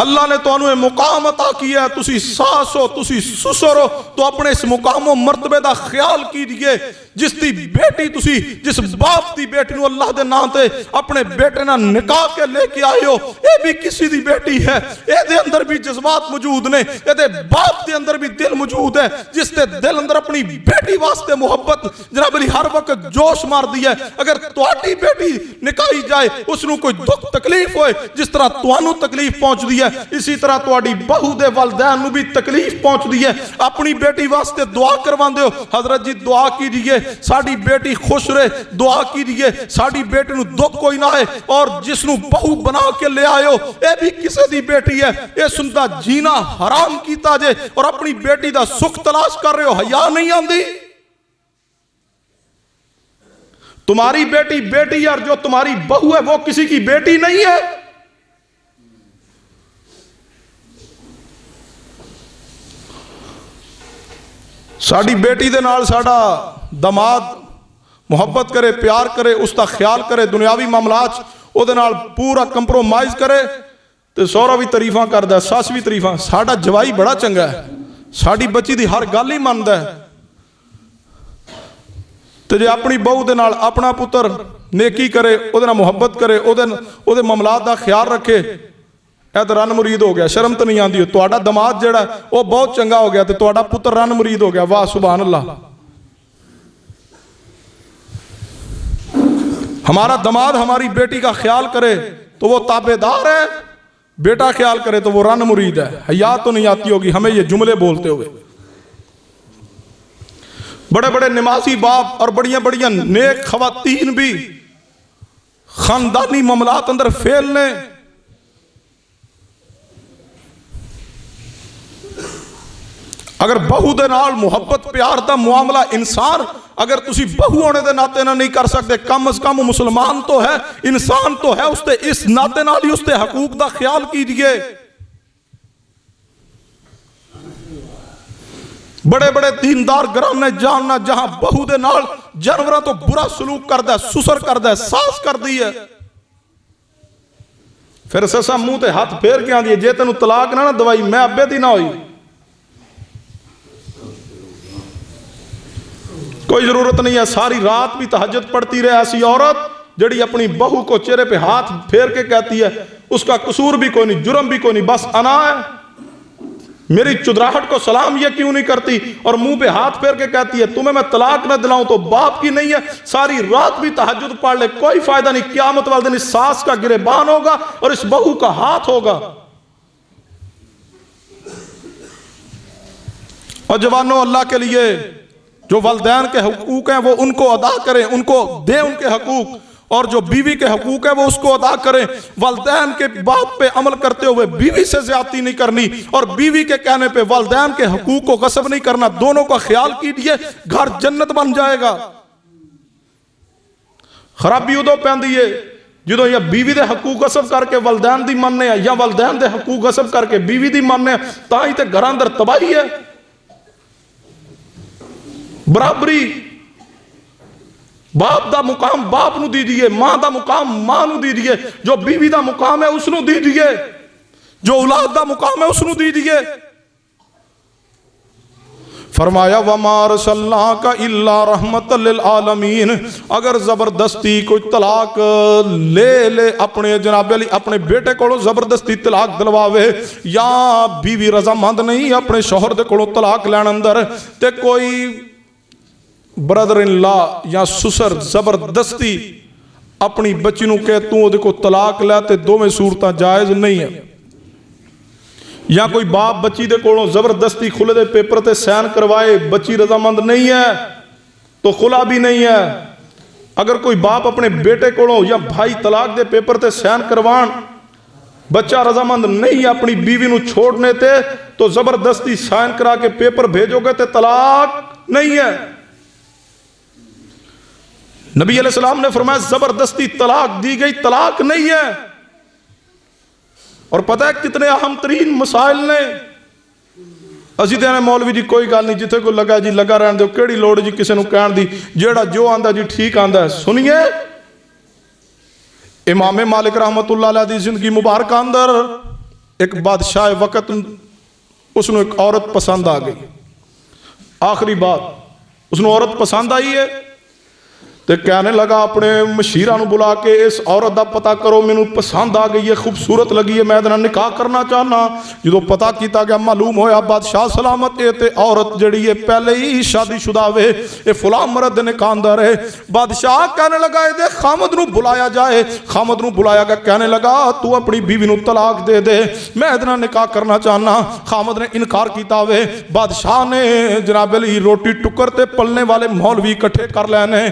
A: अल्लाह ने तुहानू मुकाम अता किया है, तुसी सास हो, तुसी ससुर हो, तो अपने इस मुकामो मर्तबे का ख्याल कीजिए। जिसकी बेटी तुसी, जिस बाप की बेटी नू अल्लाह दे नाम ते अपने बेटे ना निकाह के लेके आए हो, ये भी किसी दी बेटी है, ये अंदर भी जज्बात मौजूद ने, ये बाप के अंदर भी दिल मौजूद है, जिसके दिल अंदर अपनी बेटी वास्ते मुहब्बत जनाब अली हर वक्त जोश मार दी है। अगर तुहाडी बेटी निकाही जाए, उसनू कोई दुख तकलीफ होए, जिस तरह तुहानू तकलीफ पहुंचदी है, इसी तरह तुहाडी बहू दे वालिदैन नू भी तकलीफ पहुंचदी है। अपनी बेटी वास्ते दुआ करवांदे हो, हजरत जी दुआ कीजिए साड़ी बेटी खुश रहे, दुआ कीजिए साड़ी बेटी नू दुख कोई ना आए, और जिसनू बहू बना के ले आए हो, ये भी किसी दी बेटी है, ये सुनता जीना हराम कीता जे, और अपनी बेटी दा सुख तलाश कर रहे हो, हया नहीं आंदी। तुम्हारी बेटी बेटी है, और जो तुम्हारी बहू है वो किसी की बेटी नहीं है। साड़ी बेटी दे नाल साड़ा दमाद मुहब्बत करे, प्यार करे, उसका ख्याल करे, दुनियावी मामलात उहदे नाल पूरा कंप्रोमाइज करे, तो सौरा भी तारीफा करदा, सस भी तारीफा। साड़ा जवाई बड़ा चंगा है, साड़ी बच्ची दी हर गल ही मनदा है। तो जे अपनी बहू दे नाल अपना पुत्र नेकी करे, उहदे नाल मुहब्बत करे, उहदे मामलात दा ख्याल रखे, यह तो रन मुरीद हो गया, शर्म तो नहीं आती हो। तुहाडा दमाद जिहड़ा वो बहुत चंगा हो गया, तो तुहाडा पुत्र रन मुरीद हो गया, वाह सुभान अल्लाह। हमारा दमाद हमारी बेटी का ख्याल करे तो वो ताबेदार है, बेटा ख्याल करे तो वो रन मुरीद है। हया तो नहीं आती होगी हमें ये जुमले बोलते हुए। बड़े बड़े नमाजी बाप और बढ़िया बढ़िया नेक खवातीन भी खानदानी मामलात अंदर फेल ने। अगर बहू दे नाल मुहब्बत प्यार दा मुआमला इंसान, अगर तुसी बहू होने दे नाते ना नहीं कर सकते, कम अज कम मुसलमान तो है, इंसान तो है, उसते इस नाते नाल ही उसते हकूक दा ख्याल कीजिए। बड़े बड़े दीनदार घराने जानना जहां बहू दे नाल जानवरों तो बुरा सलूक करदा, सुसर करदा, सास करदी है, फिर ससा मुंह ते हाथ फेर के आंदी है, जे तेनू तलाक ना दवाई मैं अब्बे दी ना हुई। कोई जरूरत नहीं है सारी रात भी तहज्जुद पढ़ती रहे ऐसी औरत जड़ी अपनी बहू को चेहरे पे हाथ फेर के कहती है उसका कसूर भी कोई नहीं, जुर्म भी कोई नहीं, बस अना है, मेरी चुदराहट को सलाम ये क्यों नहीं करती, और मुंह पे हाथ फेर के कहती है तुम्हें मैं तलाक ना दिलाऊं तो बाप की नहीं है। सारी रात भी तहज्जुद पढ़ ले, कोई फायदा नहीं, क़यामत वाले दिन इस सास का गिरेबान होगा और इस बहू का हाथ होगा। और जवानों, अल्लाह के लिए जो वालिदैन के हकूक हैं वो उनको अदा करें, उनको दें उनके हकूक, और जो बीवी के हकूक है वो उसको अदा करें। वालिदैन के बाप पे अमल करते हुए बीवी से ज्यादती नहीं करनी, और बीवी के कहने पे वालिदैन के हकूक को गस्ब नहीं करना। दोनों का ख्याल कीजिए, घर जन्नत बन जाएगा। खराबी उदों पैंदी है जो या बीवी दे हकूक गस्ब करके वालिदैन दी मनने, या वालिदैन दे हकूक गस्ब करके बीवी दी मनने, तां ही ते घर अंदर तबाही है। बराबरी बाप दा मुकाम बाप नू दीजिए, मां दा मुकाम मां नू दीजिए, जो बीवी दा मुकाम है उसनू दीजिए, जो औलाद दा मुकाम है उसनू दीजिए। फरमाया वमा रसलनाका इल्ला रहमतल लिल आलमीन। अगर जबरदस्ती कोई तलाक ले अपने जनाबे अली अपने बेटे को जबरदस्ती तलाक दिलवावे या बीवी रजामंद नहीं अपने शोहर दे कोलों तलाक लैन अंदर ते कोई ब्रदर इन लॉ या सुसर जबरदस्ती अपनी बच्ची नूं कहे तू उहदे को तलाक लै ते दोवें सूरतां जायज़ नहीं है। या कोई बाप बच्ची दे कोलों जबरदस्ती खुले दे पेपर ते साइन करवाए, बच्ची रजामंद नहीं है तो खुला भी नहीं है। अगर कोई बाप अपने बेटे कोलों या भाई तलाक दे पेपर ते साइन करवान, बच्चा रजामंद नहीं है अपनी बीवी नूं छोड़ने ते, तो जबरदस्ती साइन करा के पेपर भेजोगे तो तलाक नहीं है। नबी अलैहिस्सलाम ने फरमाया जबरदस्ती तलाक दी गई तलाक नहीं है। और पता है कितने अहम तरीन मसाइल ने। असी तो मौलवी जी कोई गल नहीं, जिथे कोई लगा जी लगा रहने दो, केड़ी लोड़ जी किसी को कहण दी, जेड़ा जो आंदा जी ठीक आंदा है। सुनिए इमाम मालिक रहमतुल्लाह अलैह दी जिंदगी मुबारक अंदर एक बादशाह वक्त उसनों एक औरत पसंद आ गई। आखिरी बात उसनों औरत पसंद आई है तो कहने लगा अपने मशीरा नूं बुला के इस औरत का पता करो, मैनू पसंद आ गई है, खूबसूरत लगी है, मैं इहदे नाल निकाह करना चाहना। जो पता किया गया मालूम होया बादशाह सलामत ये ते औरत जड़ी है पहले ही शादीशुदा वे, ये फुला मर्द ने कांदा रहे। बादशाह कहने लगा ये खामद नूं बुलाया जाए। खामद नूं बुलाया गया, कहने लगा तू अपनी बीवी नूं तलाक दे दे, मैं इहदे नाल निकाह करना चाहना। खामद ने इनकार किया वे। बादशाह ने जनाब अली रोटी टुकर ते पलने वाले मौलवी इकट्ठे कर लैने,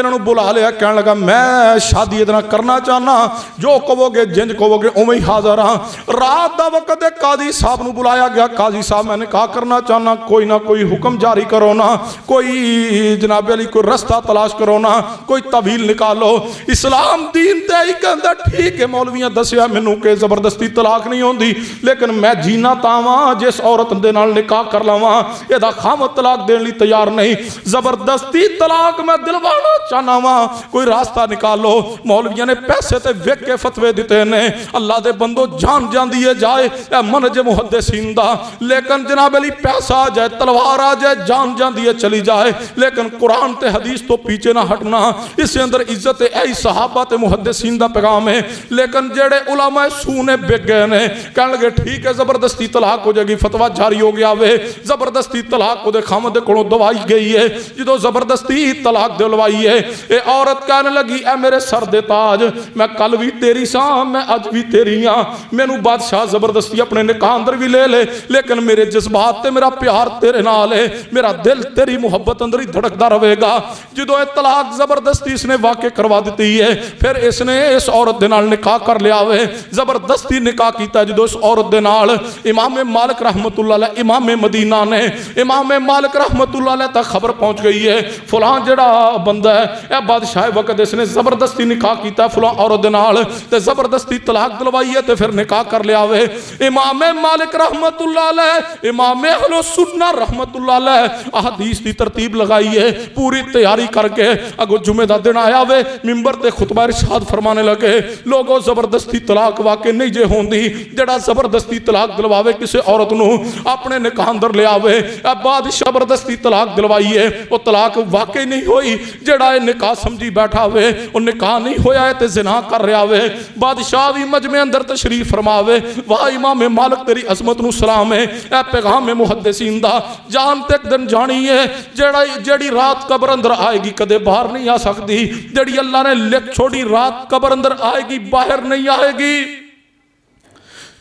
A: बुला लिया। कह लगा मैं शादी इतना करना चाहना, जो कहोगे जिंज कहोगे उवें ही हाजिर हाँ। रात का वक्त काजी साहब नूं बुलाया गया। काजी साहब मैंने कहा करना चाहना, कोई ना कोई हुक्म जारी करो ना, कोई जनाब अली कोई रास्ता तलाश करो ना, कोई तवील निकालो। इस्लाम दीन ते ही कहंदा ठीक है मौलवियां दसिया मैनू कि जबरदस्ती तलाक नहीं होंदी, लेकिन मैं जीना तावां जिस औरत दे नाल निकाह कर लवां, इहदा खामद तलाक देने लई तैयार नहीं। जबरदस्ती तलाक मैं दिलवाना चाहना वा, कोई रास्ता निकालो। मौलविया ने पैसे ते वेख के फतवे दिते ने। अल्लाह दे बंदो जान जांदी है जाए मनज मुहद्दिसीन दा, लेकिन जनाब अली पैसा आ जाए तलवार आ जाए जान जांदी है चली जाए, लेकिन कुरान ते हदीस तो पीछे ना हटना। इसके अंदर इज्जत ऐ सहाबा ते मुहद्दिसीन दा पैगाम है। लेकिन जेड़े उलमा सू ने बिक गए ने, कहन लगे ठीक है जबरदस्ती तलाक हो जाएगी, फतवा जारी हो गया वे, जबरदस्ती तलाक ओदे खामद दे कोलों दवाई गई है। जो जबरदस्ती तलाक दिलवाई है, ये औरत कहने लगी ऐ मेरे सर दे ताज, मैं कल भी तेरी सा, मैं अज भी तेरी हाँ। मैनू बादशाह जबरदस्ती अपने निकाह अंदर भी ले ले, लेकिन मेरे जज्बात ते मेरा प्यार तेरे नाल है, मेरा दिल तेरी मुहब्बत अंदर ही धड़कता रहेगा। जो तलाक जबरदस्ती इसने वाकई करवा दी है, फिर इसने इस औरत दे नाल निकाह कर लिया वे, जबरदस्ती निकाह किया। जो इस औरत दे नाल इमाम मालिक रहमतुल्लाह अलैह इमाम मदीना ने, इमाम मालिक रहमतुल्लाह अलैह तक खबर पहुंच गई है फलां जड़ा बंदा है बादशाह वक्त इसने जबरदस्ती निकाह किया फलां औरत दे नाल ते जबरदस्ती तलाक दिलवाई है ते फिर निकाह कर लिया वे। इमाम मालिक रहमतुल्लाह अलैह इमाम अहले सुन्नह रहमतुल्लाह अलैह अहदीस की तरतीब लगाई है, पूरी तैयारी करके अगो जुमे दा दिन आया वे, मिंबर ते खुतबा इरशाद फरमाने लगे लोगों जबरदस्ती तलाक वाकई नहीं जे होंदी, जेड़ा जबरदस्ती तलाक दिलवावे किसी औरत नूं अपने निकाह अंदर ले आवे, बाद जबरदस्ती तलाक दिलवाई है वो तलाक वाकई नहीं होई, जेड़ा निकाह समझी बैठा वे वो निकाह नहीं होया है ते जिना कर रहा वे। बादशाह भी मजमे अंदर तशरीफ फरमावे, वाह इमाम मालिक तेरी अजमत नूं सलाम है, ए पैगाम मुहद्दिसीन दा जान तक दिन जानी है, जेड़ी रात कब्र अंदर आएगी कदे बाहर नहीं आ सकती, जेड़ी अल्लाह ने लिख छोड़ी रात कब्र अंदर आएगी बाहर नहीं आएगी,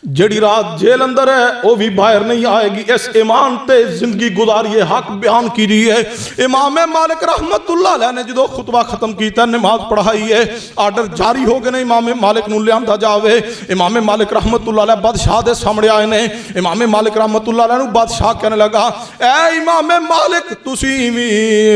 A: जड़ी रात जेल अंदर है वो भी बाहर नहीं आएगी। इस ईमान ते जिंदगी गुजारिए, हक बयान कीजिए। इमाम मालिक रहमतुल्लाह अलैह ने जो खुतबा खत्म किया, नमाज पढ़ाई है, आर्डर जारी हो गए ने इमाम मालिक नूं लियांदा जावे। इमाम मालिक रहमतुल्लाह अलैह बादशाह दे सामने आए ने। इमाम मालिक रहमतुल्लाह अलैह नूं बादशाह कहने लगा ऐ इमाम मालिक तुसी भी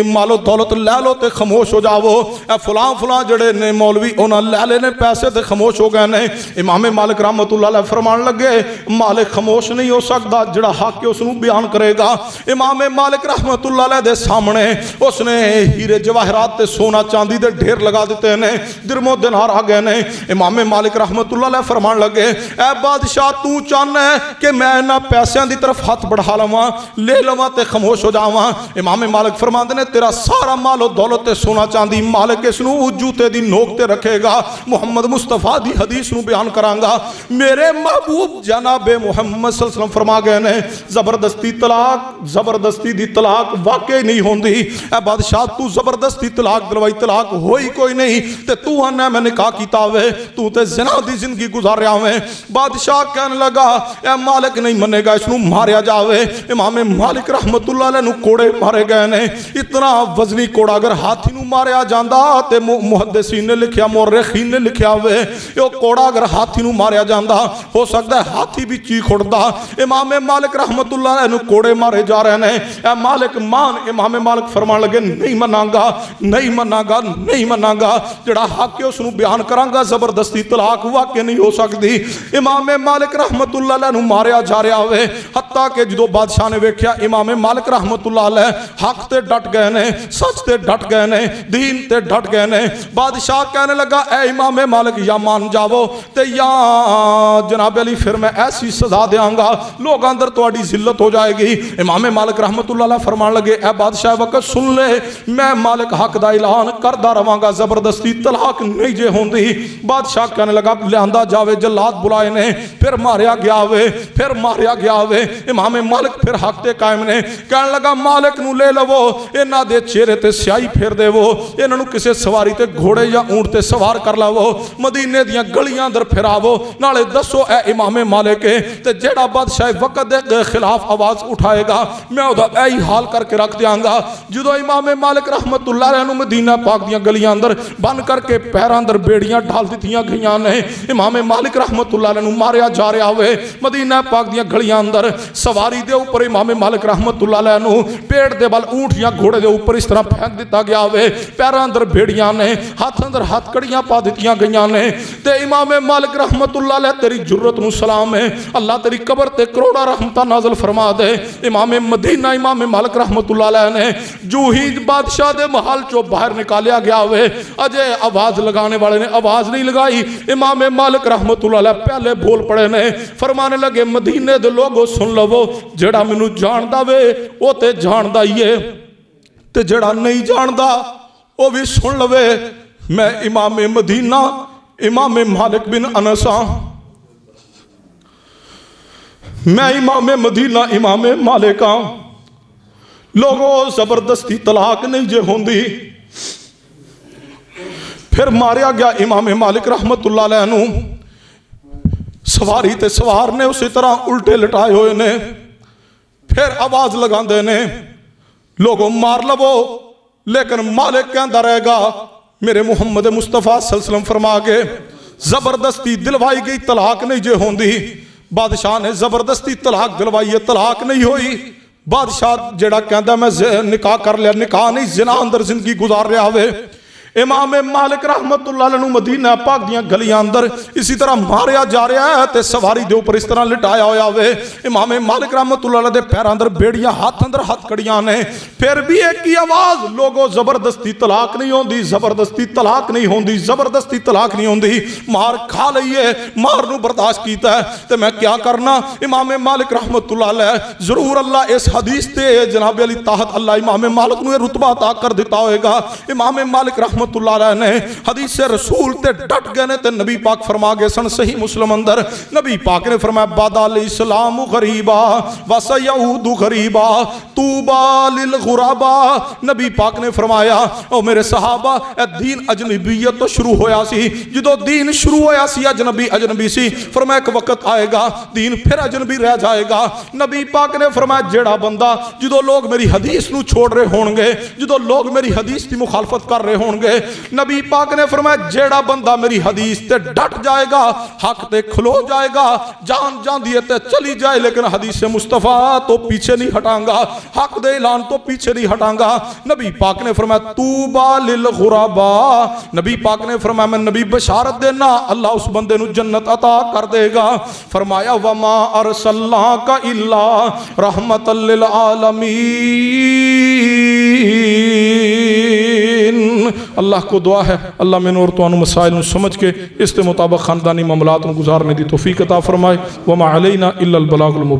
A: मालो दौलत लै लो ते खामोश हो जाओ, ए फलां फलां जड़े ने मौलवी उन्हां लै ले ने पैसे ते खामोश हो गए ने। इमाम मालिक रहमतुल्लाह अलैह फरमान फरमान लगे मालिक खामोश नहीं हो सकता, जिहड़ा हक है उसनू बयान करेगा। इमाम मालिक रहमतुल्लाह अलैह दे सामने उसने हीरे जवाहरात ते सोना चांदी दे ढेर लगा दिते ने, दिरमो दिनार आ गए ने। इमाम मालिक रहमतुल्लाह अलैह फरमान लगे ऐ बादशाह तू चाहना है कि मैं इन्हां पैसों की तरफ हाथ बढ़ा लवां, ले लवां ते खामोश हो जावां? इमाम मालिक फरमाते ने तेरा सारा मालो दौलत ते सोना चांदी मालिक इसनू जूते दी नोक ते रखेगा। मुहम्मद मुस्तफा दी हदीस नू बयान करांगा। मेरे महबूब जनाबे मुहम्मद सल्लल्लाहु अलैहि वसल्लम फरमा गए ने जबरदस्ती तलाक, जबरदस्ती दी तलाक वाकई नहीं होंदी। ऐ बादशाह तू जबरदस्ती तलाक दिलवाई, तलाक होई कोई नहीं ते तू आना मैं निकाह कीता वे, तू ते ज़िना दी जिंदगी गुजारिया वे। बादशाह कहने लगा ऐ मालिक नहीं मनेगा, इसनू मारिया जावे। इमाम मालिक रहमतुल्लाह अलैह नू कोड़े मारे गए ने। इतना वजनी कोड़ा अगर हाथी नू मारिया जांदा ते मुहद्दिसीन ने लिखिया, मुर्रिखीन ने लिखिया वे यो कोड़ा अगर हाथी नू मारिया जांदा हो सकता है हाथी भी चीख उठदा। इमाम मालिक रहमतुल्लाह अलैह नू कोड़े मारे जा रहे ने। ऐ मालिक मान, इमाम मालिक फरमान लगे नहीं मनांगा, नहीं मनांगा, नहीं मनांगा, जिहड़ा हक है उसनू बयान करांगा। जबरदस्ती तलाक वाकई नहीं हो सकती। इमाम मालिक रहमतुल्लाह अलैह नू मारिया जा रहा होवे, हत्ता कि जो बादशाह ने वेख्या इमाम मालिक रहमतुल्लाह अलैह हक ते डट गए ने, सच ते डट गए ने, दीन ते डट गए ने। बादशाह कहने लगा ऐ इमाम मालिक या मान जावो ते या जनाब अली फिर मैं ऐसी सजा देंगा लोग अंदर तुहाडी जिल्लत हो जाएगी। इमाम मालिक रहमतुल्लाह अलैह फरमान लगे ऐ बादशाह वक्त सुन ले, मैं मालिक हक दा ऐलान करदा रवांगा, जबरदस्ती तलाक नहीं जे होंदी। बादशाह कहने लगा लियांदा जावे, जल्लाद बुलाए ने, फिर मारिया गया वे, फिर मारिया गया वे। इमाम मालिक फिर हक ते कायम ने। कहने लगा मालिक नू ले लवो, इन्हां दे चेहरे ते स्याही फेर देवो, इन्हां नू किसे सवारी ते घोड़े या ऊंट ते सवार कर लवो, मदीने दियां गलियां अंदर फिरावो, नाले दसो ऐ इमाम मालिक है ते जेड़ा बादशाह वक्त दे खिलाफ आवाज उठाएगा मैं उहदा यही हाल करके रख दियांगा। जो इमाम मालिक रहमतुल्लाह अलैह नू मदीना पाक दियां गलियां अंदर बन करके पैरां अंदर बेड़ियां ढाल दित्तियां गईयां ने। इमाम मालिक रहमतुल्लाह अलैह नू मारिया जा रहा होवे, मदीना पाक दियां गलियां अंदर सवारी दे ऊपर इमाम मालिक रहमतुल्लाह अलैह नू पेड़ दे बल ऊंट या घोड़े दे ऊपर इस तरह फेंक दिता गया होवे, पैरां अंदर बेड़ियां ने, हाथ अंदर हथकड़ियां पा दित्तियां गईयां ने। ते इमाम मालिक रहमतुल्लाह अलैह तेरी जुर्रत नू सलाम है, अल्लाह तेरी कबर ते करोड़ा रहमतां नाज़िल फरमा दे। इमाम मदीना इमाम मालिक रहमतुल्लाह अलैह ने जो ही बादशाह दे महल चो बाहर निकालिया गया होवे, अजय आवाज लगाने वाले ने आवाज नहीं लगाई। इमाम मालिक रहमतुल्लाह अलैह पहले बोल पड़े ने, फरमाने लगे मदीने दे लोगो सुन लवो, जेड़ा मैनू जानदा वे वो ते जानदा ही है ते जेड़ा नहीं जानदा वो भी सुन लवे। मैं इमाम मदीना इमाम मालिक बिन अनस हां, मैं इमाम मदीना इमाम मालिक हां। लोगों जबरदस्ती तलाक नहीं जे होंदी। फिर मारिया गया इमाम मालिक रहमतुल्लाह अलैह नू, सवारी ते सवार ने उसी तरह उल्टे लटाए हुए ने। फिर आवाज लगाते ने लोगों मार लवो, लेकिन मालिक कहता रहेगा मेरे मुहम्मद मुस्तफा सल्लल्लाहु अलैहि वसल्लम फरमा के जबरदस्ती दिलवाई गई तलाक नहीं जे होंदी। बादशाह ने जबरदस्ती तलाक दिलवाई है, तलाक नहीं हुई। बादशाह जेड़ा कहता मैं निकाह कर लिया, निकाह नहीं जिना अंदर जिंदगी गुजार रहा होवे। इमाम मालिक रहमतुल्लाह अलैह नू मदीना पाक दियां गलियां अंदर इसी तरह मारिया जा रहा है ते सवारी दे ऊपर इस तरह लिटाया होया वे। इमाम मालिक रहमतुल्लाह अलैह दे पैरां अंदर बेड़ियां, हाथ अंदर हथकड़ियां ने। फिर भी एक ही आवाज, लोगो जबरदस्ती तलाक नहीं होंदी, जबरदस्ती तलाक नहीं होंदी, जबरदस्ती तलाक नहीं होंदी। मार खा लईए, मार नू बर्दाश्त कीता है ते मैं क्या करना। इमाम मालिक रहमतुल्लाह अलैह जरूर अल्लाह इस हदीस ते जनाब अली ताहत अल्लाह इमाम मालिक नू रुतबा अता कर दिता होएगा। इमाम मालिक रहमतुल्लाह अलैह ने हदीस से रसूल ते डट गए ने ते नबी पाक फरमा गए सन सही मुस्लिम अंदर, नबी पाक ने फरमाया बदल इस्लाम गरीबा व सयऊदु गरीबा तूबा लिल गुराबा। नबी पाक ने फरमाया ओ मेरे सहाबा ए दीन अजनबीयत तो शुरू होया सी, जो दीन शुरू होया सी अजनबी अजनबी सी, फरमाया एक वक्त आएगा दीन फिर अजनबी रह जाएगा। नबी पाक ने फरमाया जेड़ा बंदा जो लोग मेरी हदीस नू छोड़ रहे होंगे, जो लोग मेरी हदीस की मुखालफत कर रहे होंगे, जाएंगे। नबी पाक ने फरमाया जेड़ा बंदा मेरी हदीस ते डट जाएगा, हक ते खलो जाएगा, जान जांदी है ते चली जाए लेकिन हदीस मुस्तफ़ा तो पीछे नहीं हटाऊंगा, हक दे ऐलान तो पीछे नहीं हटाऊंगा। नबी पाक ने फरमाया तूबा लिल गुरबा, नबी पाक ने फरमाया मैं नबी बशारत देना अल्लाह उस बंदे नु जन्नत अता कर देगा। फरमाया वमा अरसलनाका इल्ला रहमतल लिल आलमीन। अल्लाह को दुआ है अल्लाह मैंने और तुहानू मसाइल नु समझ के इसके मुताबिक खानदानी मामलात नु गुजारने दी तौफीक अता फरमाए। वमा अलैना इल्लल बलागुल मुबीन।